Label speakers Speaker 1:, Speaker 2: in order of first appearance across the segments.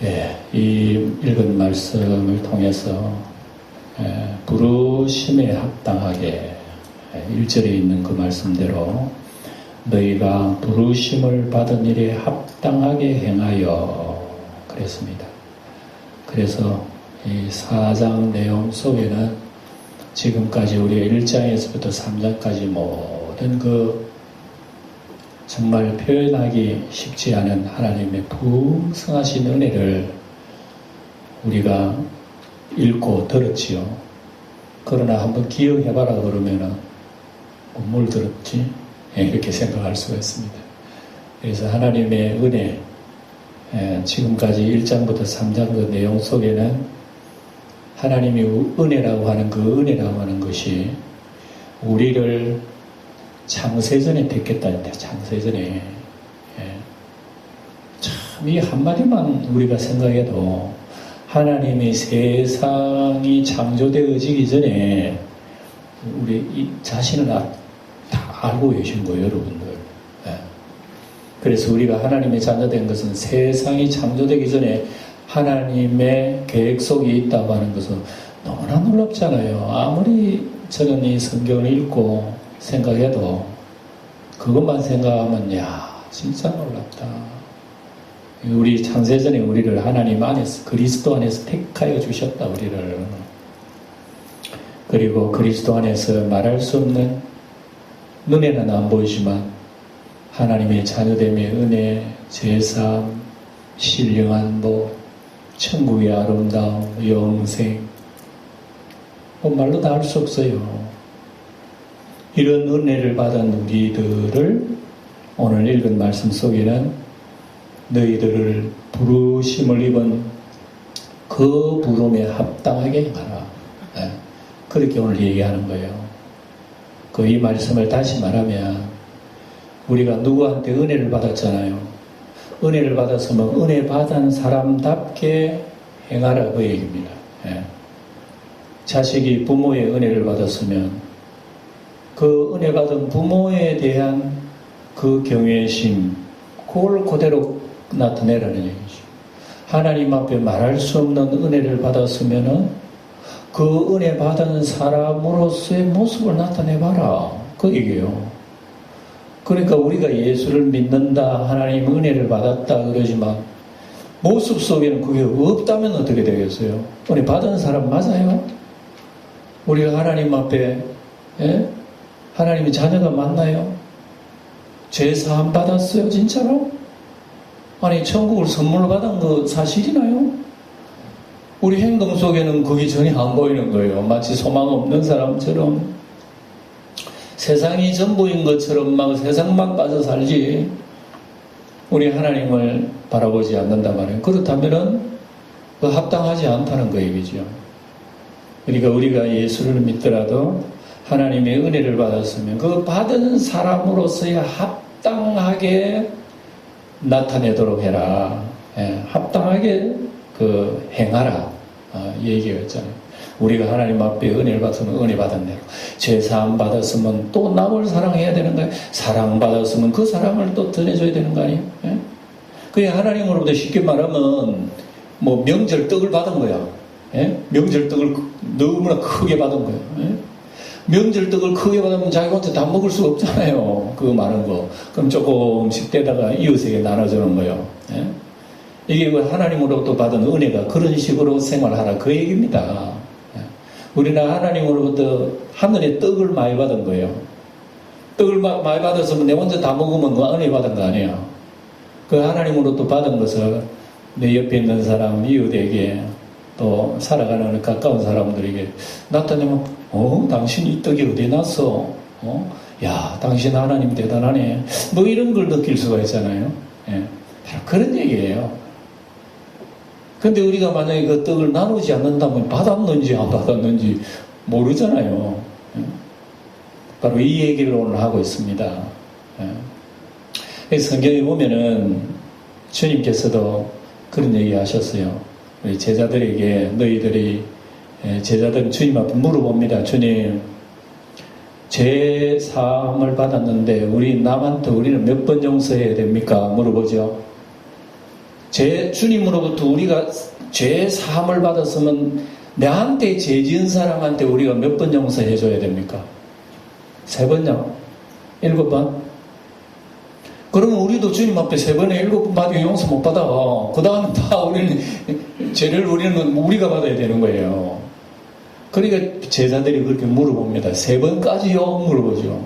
Speaker 1: 예, 이 읽은 말씀을 통해서 부르심에 합당하게 1절에 있는 그 말씀대로 너희가 부르심을 받은 일에 합당하게 행하여 그랬습니다. 그래서 이 4장 내용 속에는 지금까지 우리가 1장에서부터 3장까지 모든 그 정말 표현하기 쉽지 않은 하나님의 풍성하신 은혜를 우리가 읽고 들었지요. 그러나 한번 기억해봐라 그러면은 뭘 들었지? 이렇게 생각할 수가 있습니다. 그래서 하나님의 은혜, 지금까지 1장부터 3장 그 내용 속에는 하나님이 은혜라고 하는 그 은혜라고 하는 것이 우리를 창세전에 뵙겠다는데, 창세전에. 참, 이 한마디만 우리가 생각해도 하나님이 세상이 창조되어지기 전에 우리 이 자신을 다 알고 계신 거예요, 여러분들. 그래서 우리가 하나님의 자녀된 것은 세상이 창조되기 전에 하나님의 계획 속에 있다고 하는 것은 너무나 놀랍잖아요. 아무리 저는 이 성경을 읽고 생각해도 그것만 생각하면 야 진짜 놀랍다. 우리 창세전에 우리를 하나님 안에서 그리스도 안에서 택하여 주셨다 우리를. 그리고 그리스도 안에서 말할 수 없는 눈에는 안 보이지만 하나님의 자녀됨의 은혜, 제삼, 신령한 복, 천국의 아름다움, 영생 말로 다 할 수 없어요. 이런 은혜를 받은 우리들을 오늘 읽은 말씀 속에는 너희들을 부르심을 입은 그 부름에 합당하게 행하라. 그렇게 오늘 얘기하는 거예요. 그 이 말씀을 다시 말하면 우리가 누구한테 은혜를 받았잖아요. 은혜를 받았으면 은혜 받은 사람답게 행하라 그 얘기입니다. 자식이 부모의 은혜를 받았으면 그 은혜 받은 부모에 대한 그 경외심, 그걸 그대로 나타내라는 얘기죠. 하나님 앞에 말할 수 없는 은혜를 받았으면은 그 은혜 받은 사람으로서의 모습을 나타내봐라. 그 얘기예요. 그러니까 우리가 예수를 믿는다, 하나님 은혜를 받았다 그러지만 모습 속에는 그게 없다면 어떻게 되겠어요? 은혜 받은 사람 맞아요? 우리가 하나님 앞에 하나님의 자녀가 맞나요? 죄 사함 받았어요? 진짜로? 아니 천국을 선물로 받은 거 사실이나요? 우리 행동 속에는 그게 전혀 안 보이는 거예요. 마치 소망 없는 사람처럼 세상이 전부인 것처럼 막 세상만 빠져 살지 우리 하나님을 바라보지 않는단 말이에요. 그렇다면은 그 합당하지 않다는 거 얘기죠. 그러니까 우리가 예수를 믿더라도 하나님의 은혜를 받았으면 그 받은 사람으로서의 합당하게 나타내도록 해라. 합당하게 그 행하라. 얘기했잖아요. 우리가 하나님 앞에 은혜를 받았으면 은혜 받은 대로, 죄사함 받았으면 또 남을 사랑해야 되는 거예요. 사랑 받았으면 그 사랑을 또 전해줘야 되는 거 아니에요? 그게 하나님으로부터 쉽게 말하면 뭐 명절 떡을 받은 거야. 명절 떡을 너무나 크게 받은 거예요. 명절 떡을 크게 받으면 자기가 혼자 다 먹을 수가 없잖아요. 그거 많은 거. 그럼 조금씩 떼다가 이웃에게 나눠주는 거예요. 이게 하나님으로부터 받은 은혜가 그런 식으로 생활하라 그 얘기입니다. 우리는 하나님으로부터 하늘의 떡을 많이 받은 거예요. 떡을 많이 받았으면 내 혼자 다 먹으면 그 은혜 받은 거 아니에요. 그 하나님으로부터 받은 것을 내 옆에 있는 사람, 이웃에게 또 살아가는 가까운 사람들에게 나타내면 당신 이 떡이 어디 났어? 야, 당신 하나님 대단하네. 뭐 이런 걸 느낄 수가 있잖아요. 바로 그런 얘기예요. 근데 우리가 만약에 그 떡을 나누지 않는다면 받았는지 안 받았는지 모르잖아요. 바로 이 얘기를 오늘 하고 있습니다. 성경에 보면은 주님께서도 그런 얘기 하셨어요. 우리 제자들에게 너희들이 제자들은 주님 앞에 물어봅니다. 주님, 죄 사함을 받았는데 우리는 몇 번 용서해야 됩니까? 물어보죠. 주님으로부터 우리가 죄 사함을 받았으면 나한테 죄 지은 사람한테 우리가 몇 번 용서해 줘야 됩니까? 3번요? 7번? 그러면 우리도 주님 앞에 3번에 7번 받으면 용서 못 받아. 그 다음에 다 우리는 죄를 우리가 받아야 되는 거예요. 그러니까 제자들이 그렇게 물어봅니다. 3번까지요? 물어보죠.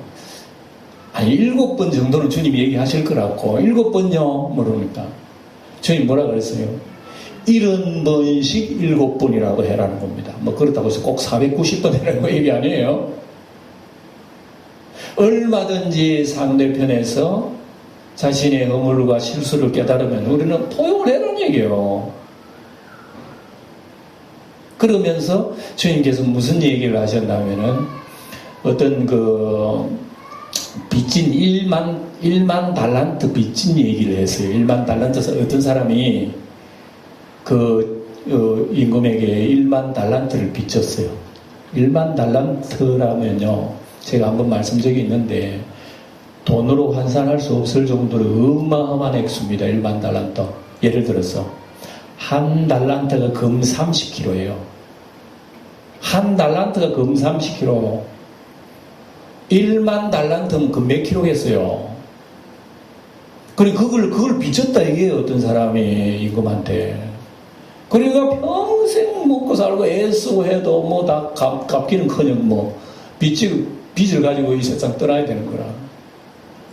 Speaker 1: 아니 7번 정도는 주님이 얘기하실 거라고. 7번요? 물으니까 주님 뭐라 그랬어요? 70번씩 7번이라고 해라는 겁니다. 뭐 그렇다고 해서 꼭 490번 해라는 거 얘기 아니에요. 얼마든지 상대편에서 자신의 허물과 실수를 깨달으면 우리는 포용을 해라는 얘기예요. 그러면서 주님께서 무슨 얘기를 하셨냐면은 어떤 빚진 1만 달란트 빚진 얘기를 했어요. 1만 달란트 어떤 사람이 임금에게 1만 달란트를 빚졌어요. 1만 달란트라면요, 제가 한번 말씀 적이 있는데 돈으로 환산할 수 없을 정도로 어마어마한 액수입니다. 1만 달란트. 예를 들어서 한 달란트가 금 30kg예요. 한 달란트가 금 30kg. 1만 달란트면 금 몇 킬로겠어요. 그걸 빚졌다 이게요. 어떤 사람이 임금한테. 그러니까 평생 먹고 살고 애쓰고 해도 뭐 다 갚기는커녕 뭐 빚을 가지고 이 세상 떠나야 되는 거라.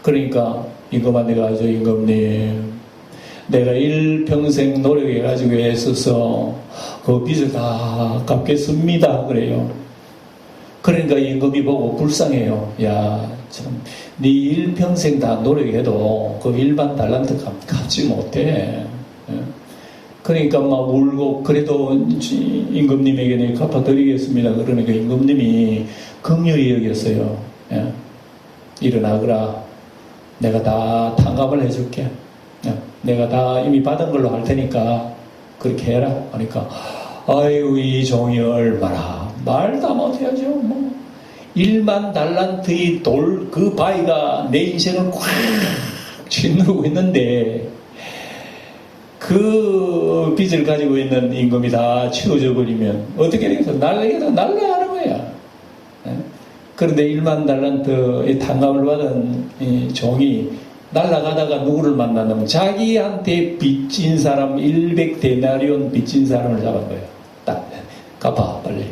Speaker 1: 그러니까 임금한테 가서 임금님, 내가 일평생 노력해가지고 애써서 그 빚을 다 갚겠습니다. 그래요. 그러니까 임금이 보고 불쌍해요. 야, 참, 네 일평생 다 노력해도 그 1만 달란트 갚지 못해. 그러니까 막 울고, 그래도 임금님에게 내가 갚아드리겠습니다. 그러니까 임금님이 긍휼히 여겼어요. 일어나거라. 내가 다 탕감을 해줄게. 내가 다 이미 받은 걸로 할 테니까 그렇게 해라. 그러니까 아유, 이 종이 얼마나 말 다 못해야죠. 뭐 1만 달란트의 돌 그 바위가 내 인생을 꽉 짓누르고 있는데 그 빚을 가지고 있는 임금이 다 치워져 버리면 어떻게 되겠어? 날래기도 날라가는 거야. 그런데 1만 달란트의 탕감을 받은 이 종이 날아가다가 누구를 만났냐면 자기한테 빚진 사람 100데나리온 빚진 사람을 잡은 거예요. 딱 갚아 빨리.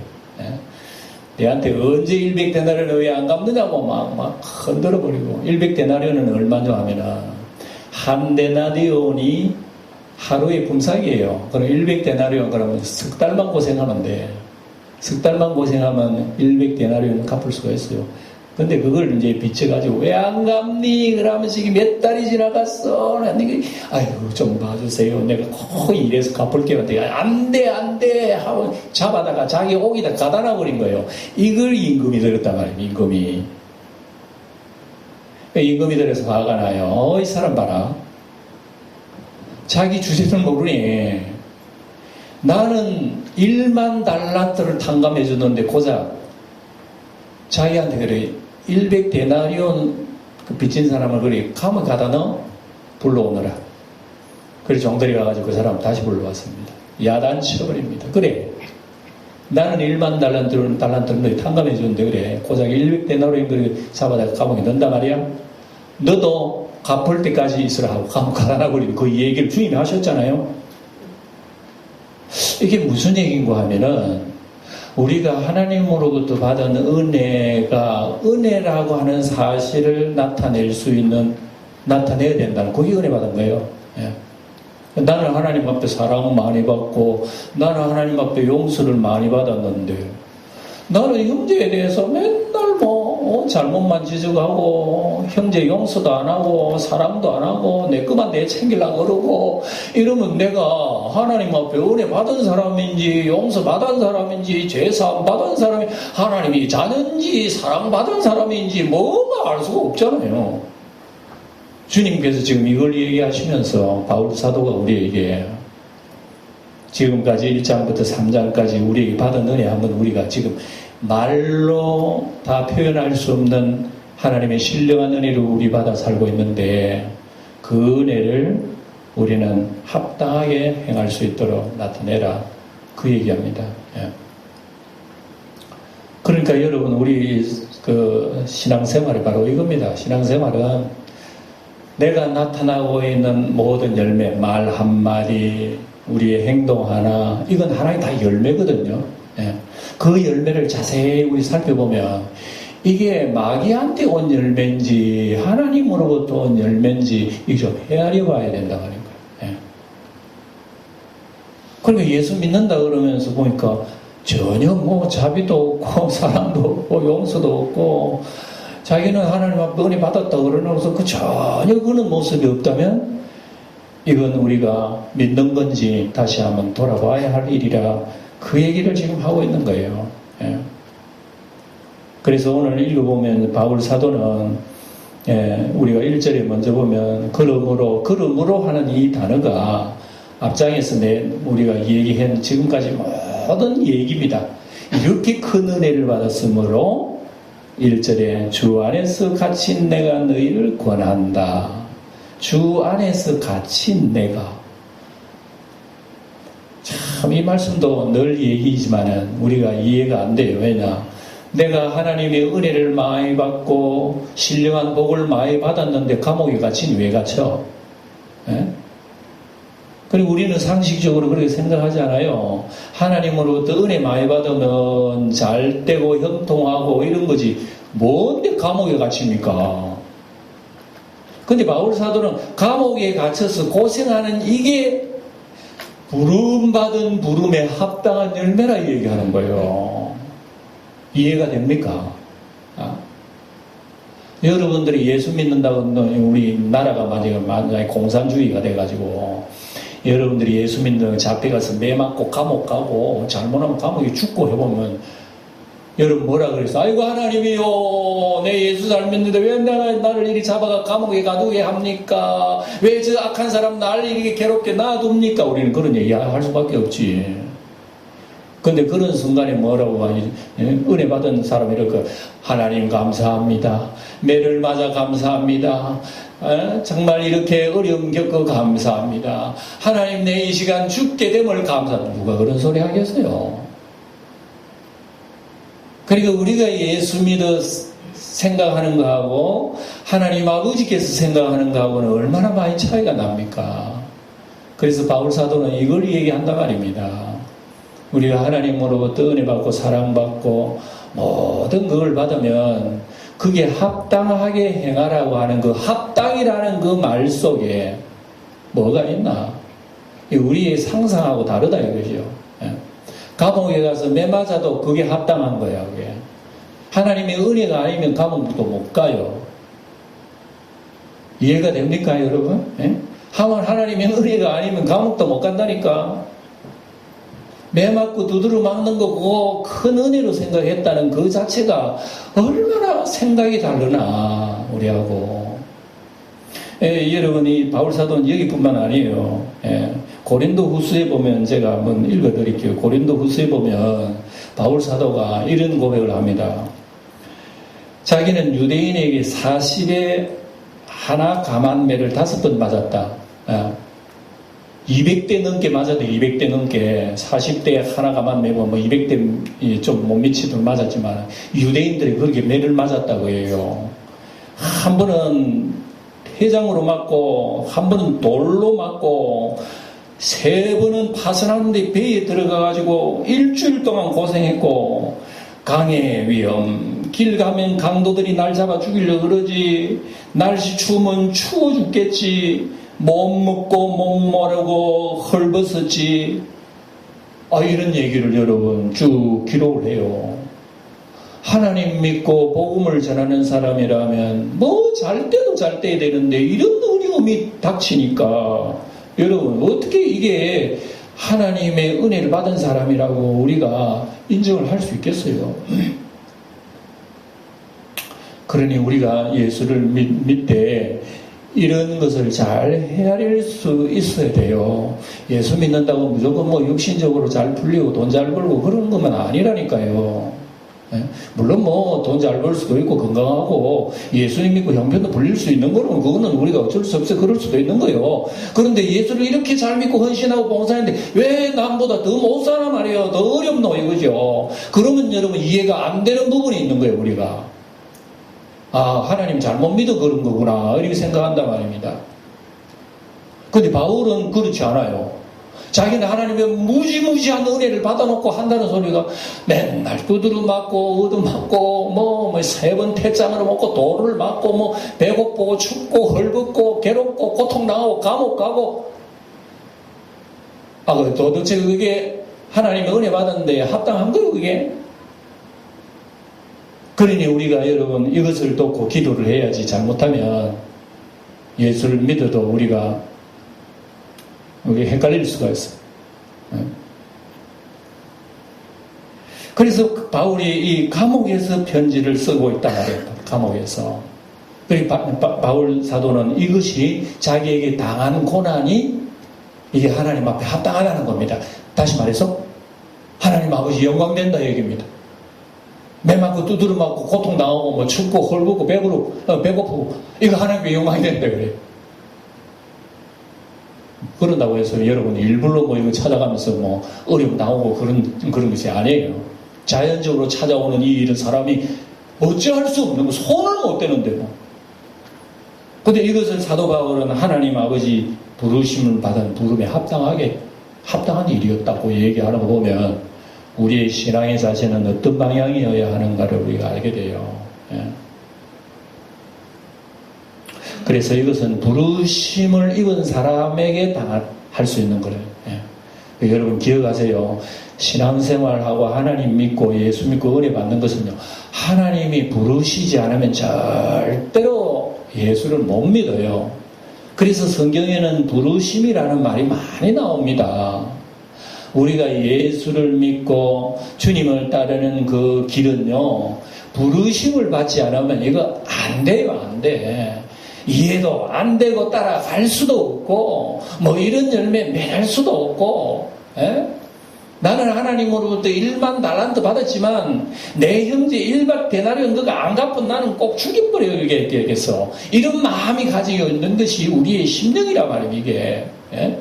Speaker 1: 내한테 언제 100데나리온을 왜 안 갚느냐고 막 흔들어 버리고. 100데나리온은 얼마냐 하면은 한 데나리온이 하루의 품삯이에요. 그럼 100데나리온 그러면 석 달만 고생하면 돼. 석 달만 고생하면 100데나리온 갚을 수가 있어요. 근데 그걸 이제 빚져가지고 왜 안 갚니? 그러면서 이게 몇 달이 지나갔어. 아이고 좀 봐주세요. 내가 꼭 이래서 갚을게. 안 돼 하고 잡아다가 자기 옥에다 가다 놔버린 거예요. 이걸 임금이 들었단 말이에요. 임금이 들어서 화가 나요. 이 사람 봐라. 자기 주제는 모르니. 나는 1만 달란트를 탕감해 줬는데 고작 자기한테 그래 100데나리온 그 빚진 사람을 그래 가면 가다 넣어 불러오너라. 그래서 종들이 가가지고 그 사람 다시 불러왔습니다. 야단쳐버립니다. 그래 나는 1만 달란트를 너희 탕감해 줬는데 그래 고작 100데나리온 그래 잡아다가 감옥에 넣는단 말이야. 너도 갚을 때까지 있으라 하고 감옥 가다 놔버리고 그 얘기를 주님이 하셨잖아요. 이게 무슨 얘기인가 하면은 우리가 하나님으로부터 받은 은혜가 은혜라고 하는 사실을 나타내야 된다는 그게 은혜 받은 거예요. 나는 하나님 앞에 사랑을 많이 받고 나는 하나님 앞에 용서를 많이 받았는데 나는 형제에 대해서 맨날 잘못만 지적하고 형제 용서도 안 하고 사랑도 안 하고 내 것만 내 챙기려고 그러고 이러면 내가 하나님 앞에 은혜 받은 사람인지 용서 받은 사람인지 죄사함 받은 사람이 하나님이 자는지 사랑받은 사람인지 뭐가 알 수가 없잖아요. 주님께서 지금 이걸 얘기하시면서 바울 사도가 우리에게 지금까지 1장부터 3장까지 우리에게 받은 은혜 한번 우리가 지금 말로 다 표현할 수 없는 하나님의 신령한 은혜를 우리 받아 살고 있는데 그 은혜를 우리는 합당하게 행할 수 있도록 나타내라. 그 얘기합니다. 예. 그러니까 여러분, 우리 그 신앙생활이 바로 이겁니다. 신앙생활은 내가 나타나고 있는 모든 열매, 말 한마디, 우리의 행동 하나, 이건 하나의 다 열매거든요. 예. 그 열매를 자세히 우리 살펴보면 이게 마귀한테 온 열매인지 하나님으로부터 온 열매인지 이거 좀 헤아려 봐야 된다고 하는 거예요. 예. 그러니까 예수 믿는다 그러면서 보니까 전혀 뭐 자비도 없고 사랑도 없고 용서도 없고 자기는 하나님 앞에 은혜 받았다 그러면서 그 전혀 그런 모습이 없다면 이건 우리가 믿는 건지 다시 한번 돌아봐야 할 일이라 그 얘기를 지금 하고 있는 거예요. 예. 그래서 오늘 읽어보면 바울 사도는 우리가 1절에 먼저 보면 그러므로 하는 이 단어가 앞장에서 우리가 얘기한 지금까지 모든 얘기입니다. 이렇게 큰 은혜를 받았으므로 1절에 주 안에서 갇힌 내가 너희를 권한다. 주 안에서 갇힌 내가. 참 이 말씀도 늘 얘기이지만은 우리가 이해가 안 돼요. 왜냐? 내가 하나님의 은혜를 많이 받고 신령한 복을 많이 받았는데 감옥에 갇히니 왜 갇혀? 예? 그리고 우리는 상식적으로 그렇게 생각하잖아요. 하나님으로부터 은혜 많이 받으면 잘 되고 형통하고 이런 거지. 뭔데 감옥에 갇힙니까? 근데 바울 사도는 감옥에 갇혀서 고생하는 이게 부름받은 부름에 합당한 열매라 얘기하는 거예요. 이해가 됩니까? 여러분들이 예수 믿는다고 우리 나라가 만약에 공산주의가 돼가지고 여러분들이 예수 믿는 잡혀가서 매 맞고 감옥 가고 잘못하면 감옥에 죽고 해보면 여러분 뭐라 그랬어? 아이고 하나님이요, 내 예수 잘 믿는데 왜 나를 이리 잡아가 감옥에 가두게 합니까? 왜 저 악한 사람 나를 이렇게 괴롭게 놔둡니까? 우리는 그런 얘기 할 수밖에 없지. 근데 그런 순간에 뭐라고 하니? 은혜 받은 사람이 이렇게 하나님 감사합니다. 매를 맞아 감사합니다. 정말 이렇게 어려움 겪어 감사합니다. 하나님 내 이 시간 죽게 됨을 감사합니다. 누가 그런 소리 하겠어요? 그러니까 우리가 예수 믿어 생각하는 거하고 하나님 아버지께서 생각하는 거하고는 얼마나 많이 차이가 납니까? 그래서 바울 사도는 이걸 얘기한단 말입니다. 우리가 하나님으로부터 은혜 받고 사랑받고 모든 그걸 받으면 그게 합당하게 행하라고 하는 그 합당이라는 그 말 속에 뭐가 있나? 우리의 상상하고 다르다 이거죠. 감옥에 가서 매 맞아도 그게 합당한 거야. 그게. 하나님의 은혜가 아니면 감옥도 못 가요. 이해가 됩니까 여러분? 하나님의 은혜가 아니면 감옥도 못 간다니까. 매 맞고 두드러 맞는 거 그거 큰 은혜로 생각했다는 그 자체가 얼마나 생각이 다르나 우리하고. 여러분 이 바울 사도는 여기뿐만 아니에요. 고린도 후서에 보면 제가 한번 읽어드릴게요. 고린도 후서에 보면 바울 사도가 이런 고백을 합니다. 자기는 유대인에게 40에 하나 감한매를 5번 맞았다. 200대 넘게 맞아도 200대 넘게 40대 하나 감한매고 뭐 200대 좀 못 미치도록 맞았지만 유대인들이 그렇게 매를 맞았다고 해요. 한 번은 회장으로 맞고 한 번은 돌로 맞고 3번은 파선하는데 배에 들어가가지고 일주일 동안 고생했고 강의 위험, 길 가면 강도들이 날 잡아 죽이려고 그러지, 날씨 추우면 추워 죽겠지, 못 먹고 못 마르고 헐벗었지. 이런 얘기를 여러분 쭉 기록을 해요. 하나님 믿고 복음을 전하는 사람이라면 뭐 잘 때도 잘 때야 되는데 이런 어려움이 닥치니까 여러분 어떻게 이게 하나님의 은혜를 받은 사람이라고 우리가 인정을 할 수 있겠어요? 그러니 우리가 예수를 믿되 이런 것을 잘 헤아릴 수 있어야 돼요. 예수 믿는다고 무조건 뭐 육신적으로 잘 풀리고 돈 잘 벌고 그런 것만 아니라니까요. 예? 물론 뭐 돈 잘 벌 수도 있고 건강하고 예수님 믿고 형편도 불릴 수 있는 거는 그거는 우리가 어쩔 수 없어 그럴 수도 있는 거예요. 그런데 예수를 이렇게 잘 믿고 헌신하고 봉사하는데 왜 남보다 더 못 사나 말이에요. 더 어렵노 이거죠. 그러면 여러분 이해가 안 되는 부분이 있는 거예요. 우리가 하나님 잘못 믿어 그런 거구나 이렇게 생각한단 말입니다. 근데 바울은 그렇지 않아요. 자기는 하나님의 무지무지한 은혜를 받아놓고 한다는 소리가 맨날 두드러 맞고 얻어맞고 뭐 3번 태장을 먹고 돌을 맞고 뭐 배고프고 춥고 헐벗고 괴롭고 고통당하고 감옥 가고 도대체 그게 하나님의 은혜 받았는데 합당한 거예요 그게? 그러니 우리가 여러분 이것을 돕고 기도를 해야지. 잘못하면 예수를 믿어도 우리가 헷갈릴 수가 있어요. 그래서 바울이 이 감옥에서 편지를 쓰고 있단 말이에요. 감옥에서. 그리고 바울 사도는 이것이 자기에게 당한 고난이 이게 하나님 앞에 합당하다는 겁니다. 다시 말해서 하나님 아버지 영광된다 얘기입니다. 매 맞고 두드러 맞고 고통당하고 뭐 춥고 헐벗고 배고프고 이거 하나님께 영광이 된다 그래요. 그런다고 해서 여러분 일부러 뭐 이거 찾아가면서 뭐 어려움 나오고 그런 것이 아니에요. 자연적으로 찾아오는 이 일은 사람이 어찌할 수 없는 거 손을 못 대는데 뭐. 근데 이것을 사도 바울은 하나님 아버지 부르심을 받은 부름에 합당한 일이었다고 얘기하는 거 보면 우리의 신앙의 자세는 어떤 방향이어야 하는가를 우리가 알게 돼요. 예. 그래서 이것은 부르심을 입은 사람에게 할 수 있는 거예요. 예. 여러분 기억하세요. 신앙생활하고 하나님 믿고 예수 믿고 은혜 받는 것은요. 하나님이 부르시지 않으면 절대로 예수를 못 믿어요. 그래서 성경에는 부르심이라는 말이 많이 나옵니다. 우리가 예수를 믿고 주님을 따르는 그 길은요. 부르심을 받지 않으면 이거 안 돼요. 안 돼. 이해도 안 되고 따라갈 수도 없고 뭐 이런 열매 맺을 수도 없고 에? 나는 하나님으로부터 1만 달란트 받았지만 내 형제 1박 데나리온 너가 안 갚은 나는 꼭 죽여버려야겠어. 이런 마음이 가지고 있는 것이 우리의 심령이란 말이에요. 이게 에?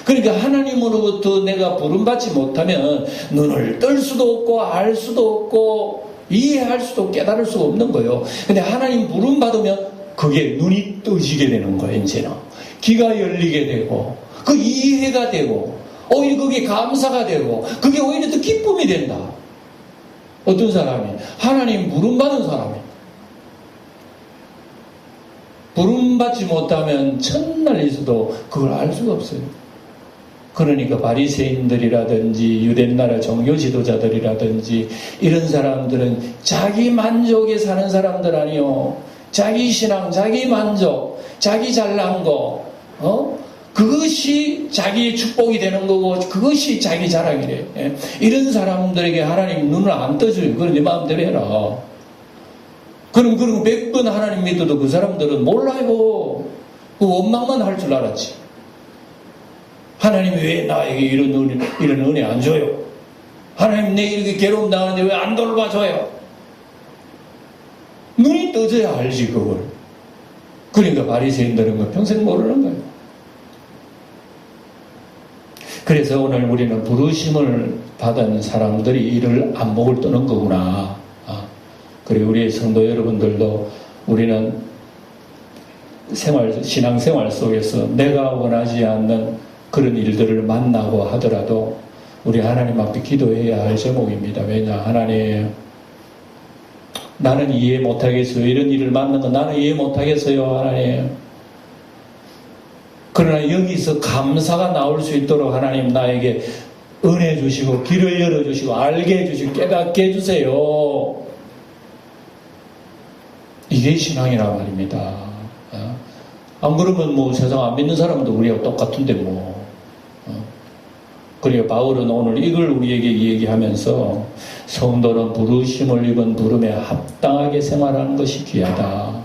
Speaker 1: 그러니까 하나님으로부터 내가 부름받지 못하면 눈을 뜰 수도 없고 알 수도 없고 이해할 수도 깨달을 수가 없는 거예요. 근데 하나님 부름 받으면 그게 눈이 떠지게 되는 거예요. 이제는 귀가 열리게 되고 그 이해가 되고 오히려 그게 감사가 되고 그게 오히려 더 기쁨이 된다. 어떤 사람이? 하나님 부름 받은 사람이. 부름 받지 못하면 첫날 있어도 그걸 알 수가 없어요. 그러니까 바리새인들이라든지 유대나라 종교 지도자들이라든지 이런 사람들은 자기 만족에 사는 사람들 아니요. 자기 신앙, 자기 만족, 자기 잘난 거, 그것이 자기의 축복이 되는 거고 그것이 자기 자랑이래. 예? 이런 사람들에게 하나님 눈을 안 떠줘요. 그럼 네 마음대로 해라. 그럼 100번 하나님 믿어도 그 사람들은 몰라요. 그 원망만 할 줄 알았지. 하나님이 왜 나에게 이런 은혜 안 줘요? 하나님 내 이렇게 괴로움 당하는데 왜 안 돌봐줘요? 눈이 떠져야 알지 그걸. 그러니까 바리새인들은 거 평생 모르는 거예요. 그래서 오늘 우리는 부르심을 받은 사람들이 이를 안목을 뜨는 거구나. 그리고 우리의 성도 여러분들도 우리는 신앙생활 속에서 내가 원하지 않는 그런 일들을 만나고 하더라도 우리 하나님 앞에 기도해야 할 제목입니다. 왜냐? 하나님 나는 이해 못하겠어요. 이런 일을 만난 거 나는 이해 못하겠어요. 하나님. 그러나 여기서 감사가 나올 수 있도록 하나님 나에게 은혜 주시고 길을 열어주시고 알게 해주시고 깨닫게 해주세요. 이게 신앙이란 말입니다. 안 그러면 뭐 세상 안 믿는 사람도 우리하고 똑같은데 뭐. 그리고 바울은 오늘 이걸 우리에게 얘기하면서 성도는 부르심을 입은 부름에 합당하게 생활하는 것이 귀하다.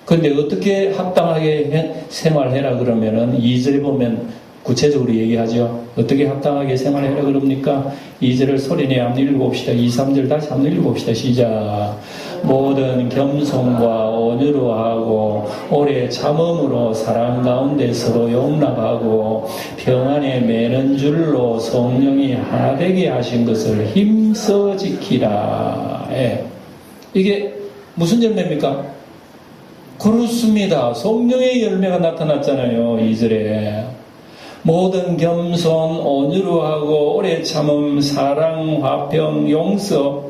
Speaker 1: 그런데 어떻게 합당하게 생활해라 그러면은 2절에 보면 구체적으로 얘기하죠. 어떻게 합당하게 생활해라 그럽니까? 2절을 소리내 한번 읽어봅시다. 2, 3절 다시 한번 읽어봅시다. 시작. 모든 겸손과 온유로 하고 오래 참음으로 사랑 가운데 서로 용납하고 평안에 매는 줄로 성령이 하나 되게 하신 것을 힘써 지키라. 예. 이게 무슨 열매입니까? 그렇습니다. 성령의 열매가 나타났잖아요. 2절에. 모든 겸손, 온유로 하고 오래 참음, 사랑, 화평, 용서.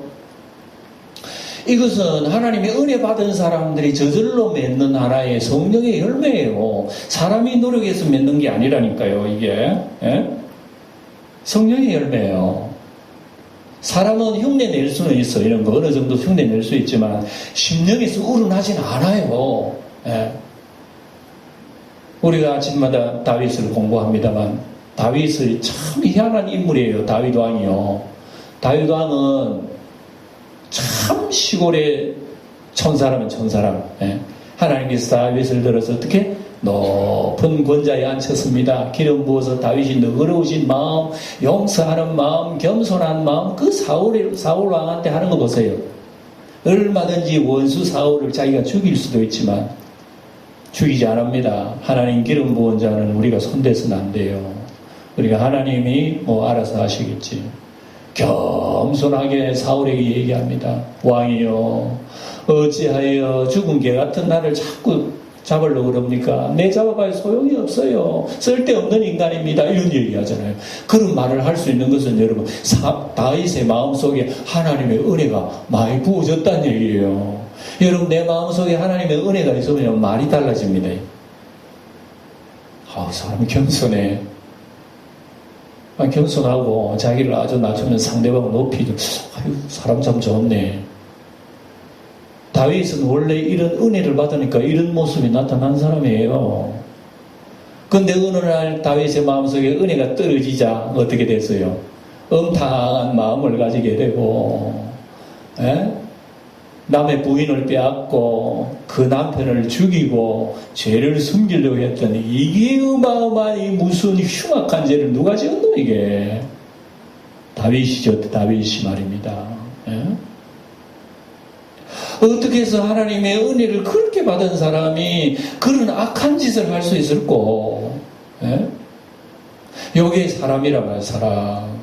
Speaker 1: 이것은 하나님의 은혜 받은 사람들이 저절로 맺는 하나의 성령의 열매예요. 사람이 노력해서 맺는 게 아니라니까요, 이게. 예? 성령의 열매예요. 사람은 흉내 낼 수는 있어. 이런 거 어느 정도 흉내 낼 수 있지만 심령에서 우러나진 않아요. 예. 우리가 아침마다 다윗을 공부합니다만 다윗이 참 희한한 인물이에요. 다윗 왕이요. 다윗 왕은 참 시골의 천사라면 천사람. 예. 하나님께서 다윗을 들어서 어떻게 높은 권자에 앉혔습니다. 기름 부어서 다윗이 너그러우신 마음, 용서하는 마음, 겸손한 마음, 그 사울 왕한테 하는 거 보세요. 얼마든지 원수 사울을 자기가 죽일 수도 있지만 죽이지 않습니다. 하나님 기름 부은 자는 우리가 손대서는 안 돼요. 우리가 하나님이 알아서 하시겠지. 겸손하게 사울에게 얘기합니다. 왕이요, 어찌하여 죽은 개 같은 나를 자꾸 잡으려고 그럽니까? 내 잡아봐야 소용이 없어요. 쓸데없는 인간입니다. 이런 얘기 하잖아요. 그런 말을 할 수 있는 것은 여러분, 다윗의 마음속에 하나님의 은혜가 많이 부어졌다는 얘기예요. 여러분, 내 마음속에 하나님의 은혜가 있으면 말이 달라집니다. 사람이 겸손해. 겸손하고 자기를 아주 낮추면 상대방을 높이죠. 사람 참 좋네. 다윗은 원래 이런 은혜를 받으니까 이런 모습이 나타난 사람이에요. 그런데 어느 날 다윗의 마음속에 은혜가 떨어지자 어떻게 됐어요? 엄탕한 마음을 가지게 되고, 남의 부인을 빼앗고 그 남편을 죽이고 죄를 숨기려고 했더니 이게 어마어마한 무슨 흉악한 죄를 누가 지었노 이게? 다윗이죠. 다윗이 말입니다. 어떻게 해서 하나님의 은혜를 그렇게 받은 사람이 그런 악한 짓을 할 수 있을꼬? 요게 사람이란 말이야, 사람.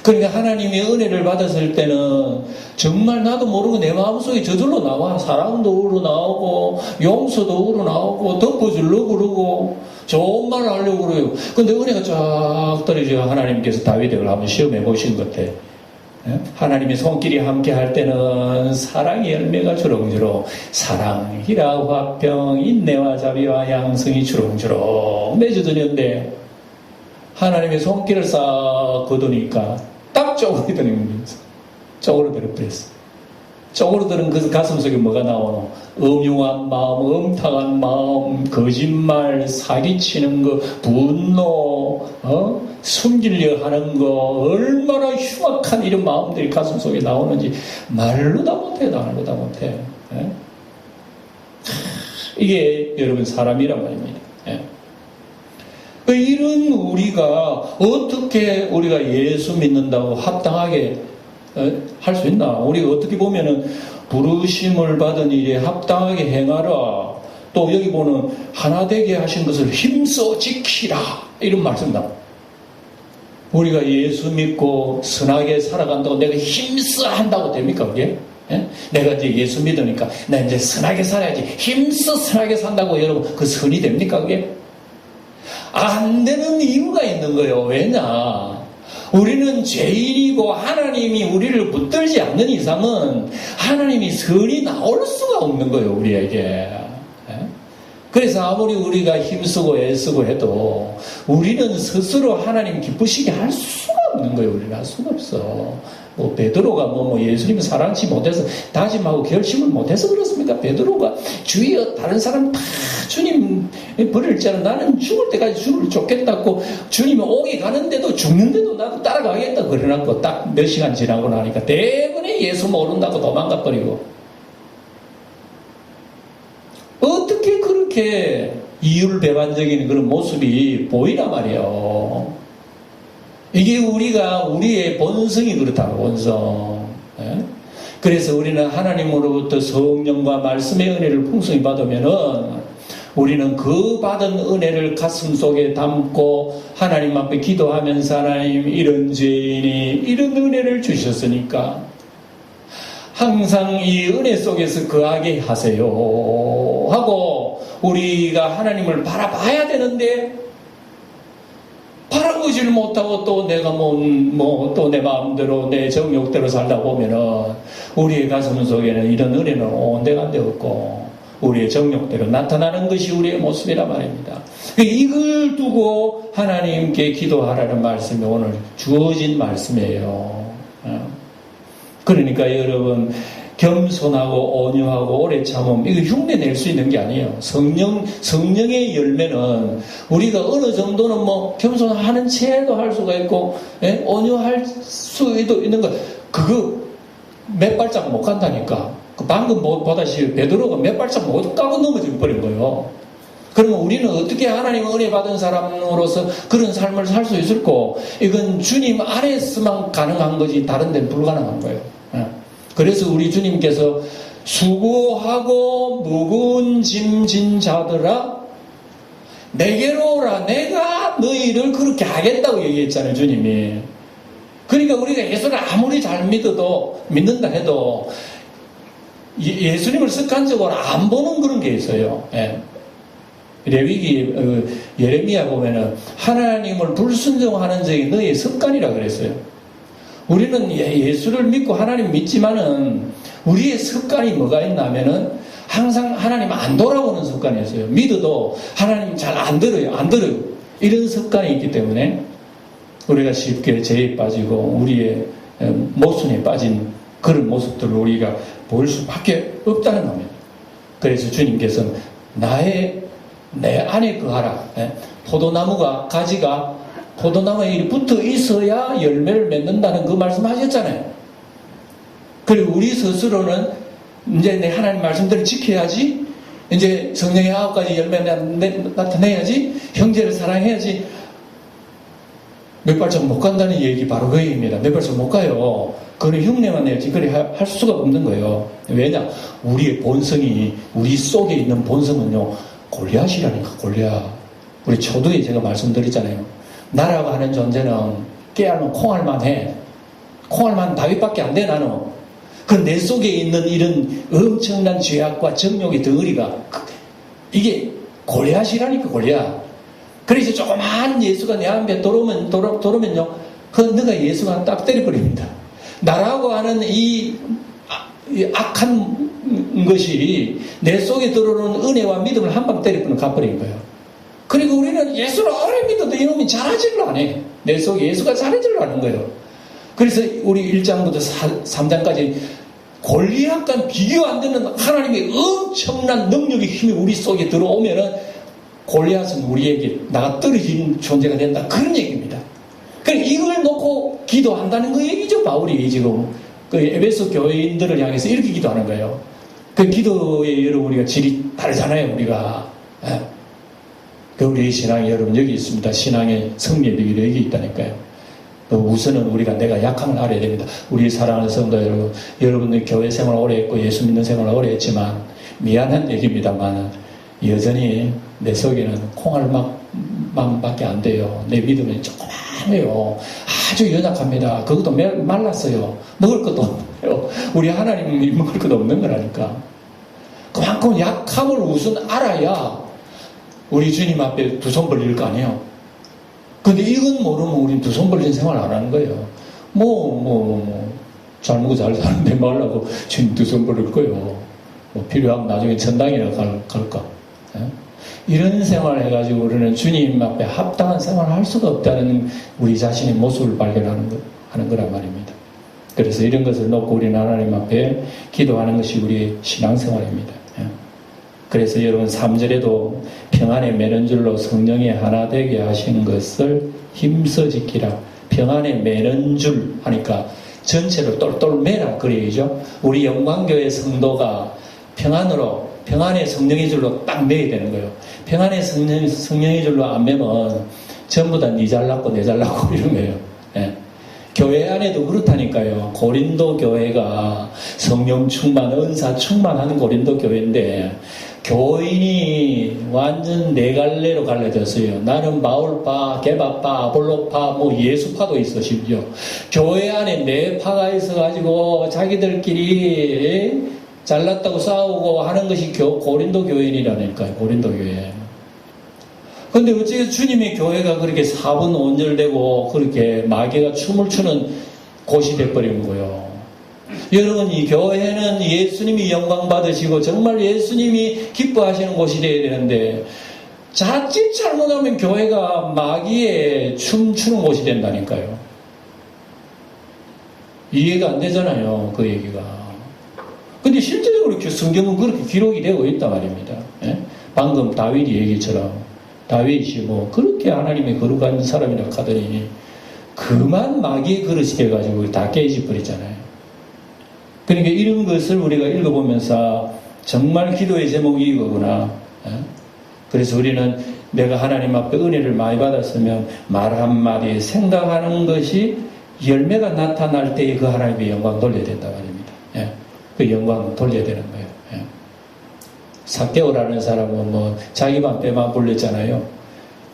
Speaker 1: 그러니까 하나님의 은혜를 받았을 때는 정말 나도 모르고 내 마음속에 저절로 나와. 사랑도 우러나오고 용서도 우러나오고 덮어주려고 그러고 좋은 말을 하려고 그래요. 근데 은혜가 쫙 떨어져. 하나님께서 다윗을 한번 시험해 보신 것 같아. 하나님의 손길이 함께 할 때는 사랑의 열매가 주렁주렁, 사랑, 희락, 화평, 인내와 자비와 양성이 주렁주렁 맺어지는데 하나님의 손길을 싹 거두니까 딱 쪼그러드는 쪼그러들어버렸어. 쪼그러드는 그 가슴 속에 뭐가 나오노? 음흉한 마음, 음탕한 마음, 거짓말, 사기치는 거, 분노, 숨기려 하는 거, 얼마나 흉악한 이런 마음들이 가슴 속에 나오는지 말로 다 못해. 이게 여러분 사람이란 말입니다. 이런 우리가 어떻게 우리가 예수 믿는다고 합당하게 할 수 있나? 우리가 어떻게 보면은 부르심을 받은 일에 합당하게 행하라. 또 여기 보는 하나 되게 하신 것을 힘써 지키라. 이런 말씀 나옵니다. 우리가 예수 믿고 선하게 살아간다고 내가 힘써 한다고 됩니까? 그게? 내가 이제 예수 믿으니까 나 이제 선하게 살아야지. 힘써 선하게 산다고 여러분 그 선이 됩니까? 그게? 안 되는 이유가 있는 거예요. 왜냐? 우리는 죄인이고 하나님이 우리를 붙들지 않는 이상은 하나님이 선이 나올 수가 없는 거예요. 우리에게. 그래서 아무리 우리가 힘쓰고 애쓰고 해도 우리는 스스로 하나님 기쁘시게 할 수가 없는 거예요. 우리는 할 수가 없어. 베드로가 예수님을 사랑치 못해서 다짐하고 결심을 못해서 그렇습니까? 베드로가 주위에 다른 사람 다 주님 버릴 자는 나는 죽을 때까지 주를 쫓겠다고 주님이 오게 가는데도 죽는데도 나도 따라가겠다 그래놓고 딱 몇 시간 지나고 나니까 대부분이 예수 모른다고 도망가 버리고 어떻게 그렇게 이율배반적인 그런 모습이 보이란 말이에요. 이게 우리의 본성이 그렇다고, 본성. 예? 그래서 우리는 하나님으로부터 성령과 말씀의 은혜를 풍성히 받으면은 우리는 그 받은 은혜를 가슴 속에 담고 하나님 앞에 기도하면서 하나님 이런 죄인이 이런 은혜를 주셨으니까 항상 이 은혜 속에서 거하게 하세요 하고 우리가 하나님을 바라봐야 되는데 바라보질 못하고 또 내가 또 내 마음대로 내 정욕대로 살다 보면은 우리의 가슴 속에는 이런 은혜는 온데간데 없고 우리의 정욕대로 나타나는 것이 우리의 모습이란 말입니다. 이걸 두고 하나님께 기도하라는 말씀이 오늘 주어진 말씀이에요. 그러니까 여러분 겸손하고 온유하고 오래 참음 이거 흉내 낼 수 있는 게 아니에요. 성령의 열매는 우리가 어느 정도는 겸손하는 체도 할 수가 있고 온유할 수도 있는 거 그거 몇 발짝 못 간다니까. 방금 보다시피 베드로가 몇 발짝 못 가고 넘어져 버린 거예요. 그러면 우리는 어떻게 하나님 은혜 받은 사람으로서 그런 삶을 살 수 있을까? 이건 주님 안에서만 가능한 거지 다른 데는 불가능한 거예요. 그래서 우리 주님께서 수고하고 무거운 짐 진 자들아 내게로 오라 내가 너희를 그렇게 하겠다고 얘기했잖아요. 주님이. 그러니까 우리가 예수를 아무리 잘 믿는다 해도 예수님을 습관적으로 안 보는 그런 게 있어요. 레위기 예레미야 보면은 하나님을 불순종하는 적이 너의 습관이라 그랬어요. 우리는 예수를 믿고 하나님 믿지만은 우리의 습관이 뭐가 있냐면은 항상 하나님 안 돌아보는 습관이 있어요. 믿어도 하나님 잘 안 들어요. 이런 습관이 있기 때문에 우리가 쉽게 죄에 빠지고 우리의 모순에 빠진 그런 모습들을 우리가 볼 수밖에 없다는 겁니다. 그래서 주님께서는 내 안에 거하라. 포도나무가 가지가 포도나무에 붙어 있어야 열매를 맺는다는 그 말씀 하셨잖아요. 그리고 우리 스스로는 이제 내 하나님 말씀대로 지켜야지, 이제 성령의 9가지 열매 나타내야지, 형제를 사랑해야지. 몇 발짝 못 간다는 얘기 바로 그 얘기입니다. 몇 발짝 못 가요. 그걸 흉내만 내야지 그래 할 수가 없는 거예요. 왜냐? 우리의 본성이 우리 속에 있는 본성은요 골리앗이라니까. 골리앗. 우리 초두에 제가 말씀드렸잖아요. 나라고 하는 존재는 깨알면 콩알만 해. 콩알만 다윗밖에 안 돼. 나는 그 내 속에 있는 이런 엄청난 죄악과 정욕의 덩어리가 이게 골리앗이라니까. 골리앗. 그래서 조그만 예수가 내 앞에 들어오면요 너가 예수가 딱 때려버립니다. 나라고 하는 이 악한 것이 내 속에 들어오는 은혜와 믿음을 한 방 때리고는 가버린 거예요. 그리고 우리는 예수를 오래 믿어도 이놈이 잘하지를 않아. 내 속에 예수가 잘하지를 않은 거예요. 그래서 우리 1장부터 3장까지 골리앗과 비교 안 되는 하나님의 엄청난 능력의 힘이 우리 속에 들어오면은 골리앗은 우리에게 나가 떨어진 존재가 된다. 그런 얘기입니다. 그러니까 이걸 놓고 기도한다는 그 얘기죠. 바울이 지금 그 에베소 교인들을 향해서 이렇게 기도하는 거예요. 그 기도의 여러분 우리가 질이 다르잖아요. 우리가. 그 우리 신앙이 여러분 여기 있습니다. 신앙의 승리의 비결이 여기 있다니까요. 우선은 우리가 내가 약함을 알아야 됩니다. 우리 사랑하는 성도 여러분, 여러분들 교회 생활 오래 했고 예수 믿는 생활 오래 했지만 미안한 얘기입니다만 여전히 내 속에는 콩알만밖에 안 돼요. 내 믿음은 조그만해요. 아주 연약합니다. 그것도 말랐어요. 먹을 것도 없어요. 우리 하나님이 먹을 것도 없는 거라니까. 그만큼 약함을 우선 알아야 우리 주님 앞에 두 손 벌릴 거 아니에요. 근데 이건 모르면 우린 두 손 벌린 생활 안 하는 거예요. 잘 먹고 잘 사는데 말라고 지금 두 손 벌릴 거예요. 필요하면 나중에 천당이나 갈까. 이런 생활을 해가지고 우리는 주님 앞에 합당한 생활을 할 수가 없다는 우리 자신의 모습을 발견하는 거란 말입니다. 그래서 이런 것을 놓고 우리는 하나님 앞에 기도하는 것이 우리의 신앙생활입니다. 그래서 여러분 3절에도 평안에 매는 줄로 성령이 하나 되게 하신 것을 힘써 지키라. 평안에 매는 줄 하니까 전체로 똘똘 매라 그 얘기죠. 우리 영광교회 성도가 평안의 성령의 줄로 딱 매야 되는 거예요. 평안의 성령의 줄로 안 매면 전부 다 니 잘났고 내 잘났고 이런 거예요. 예. 교회 안에도 그렇다니까요. 고린도 교회가 성령 충만, 은사 충만하는 고린도 교회인데 교인이 완전 네 갈래로 갈라졌어요. 나는 바울파, 게바파, 아볼로파, 뭐 예수파도 있어 심지어. 교회 안에 네 파가 있어가지고 자기들끼리 잘났다고 싸우고 하는 것이 고린도 교인이라니까요. 고린도 교회. 근데 어째 주님의 교회가 그렇게 사분 온절되고 그렇게 마귀가 춤을 추는 곳이 돼버린 거예요. 여러분, 이 교회는 예수님이 영광 받으시고 정말 예수님이 기뻐하시는 곳이 되어야 되는데 자칫 잘못하면 교회가 마귀의 춤추는 곳이 된다니까요. 이해가 안 되잖아요, 그 얘기가. 근데 실제적으로 성경은 그렇게 기록이 되고 있단 말입니다. 예? 방금 다윗이 얘기처럼 다윗이 뭐 그렇게 하나님의 거룩한 사람이라 하더니 그만 마귀의 그릇이 돼가지고 다 깨지 버리잖아요. 그러니까 이런 것을 우리가 읽어보면서 정말 기도의 제목이 이거구나. 그래서 우리는 내가 하나님 앞에 은혜를 많이 받았으면 말 한마디 생각하는 것이 열매가 나타날 때에 그 하나님의 영광 돌려야 된다 말입니다. 그 영광 돌려야 되는 거예요. 삭개오라는 사람은 뭐 자기 방 때만 불렸잖아요.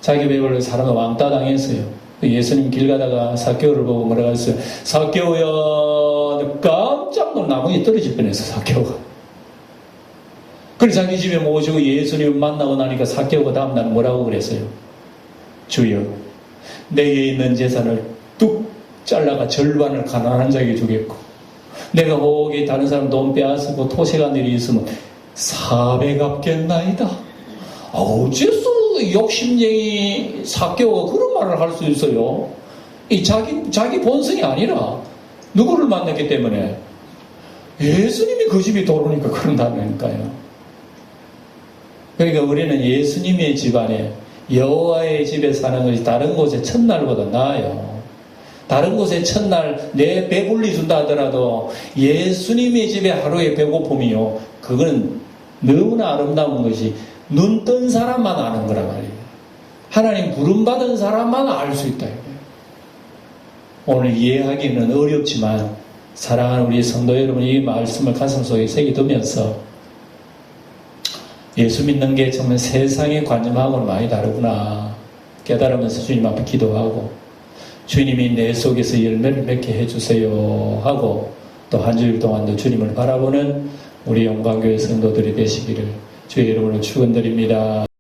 Speaker 1: 자기 배불러 사람을 왕따 당했어요. 예수님 길 가다가 삭개오를 보고 뭐라고 했어요? 삭개오야, 깜짝 놀라 나무에 떨어질 뻔했어, 삭개오가. 그래서 자기 집에 모시고 예수님을 만나고 나니까 삭개오가 다음날 뭐라고 그랬어요? 주여, 내게 있는 재산을 뚝 잘라가 절반을 가난한 자에게 주겠고, 내가 혹이 다른 사람 돈 빼앗고 토색한 일이 있으면 4배 갚겠나이다. 어째서 욕심쟁이 삭개오가 그런 말을 할 수 있어요? 이 자기 본성이 아니라 누구를 만났기 때문에 예수님이 그 집이 돌으니까 그런다니까요. 그러니까 우리는 예수님의 집안에 여호와의 집에 사는 것이 다른 곳의 첫날보다 나아요. 다른 곳에 첫날 내 배불리 준다 하더라도 예수님의 집에 하루의 배고픔이요, 그건 너무나 아름다운 것이 눈 뜬 사람만 아는 거란 말이에요. 하나님 부름받은 사람만 알 수 있다. 오늘 이해하기는 어렵지만 사랑하는 우리 성도 여러분, 이 말씀을 가슴속에 새겨두면서 예수 믿는 게 정말 세상의 관념하고는 많이 다르구나 깨달으면서 주님 앞에 기도하고, 주님이 내 속에서 열매를 맺게 해주세요 하고, 또 한 주일 동안도 주님을 바라보는 우리 영광교회 성도들이 되시기를 주의 이름으로 축원드립니다.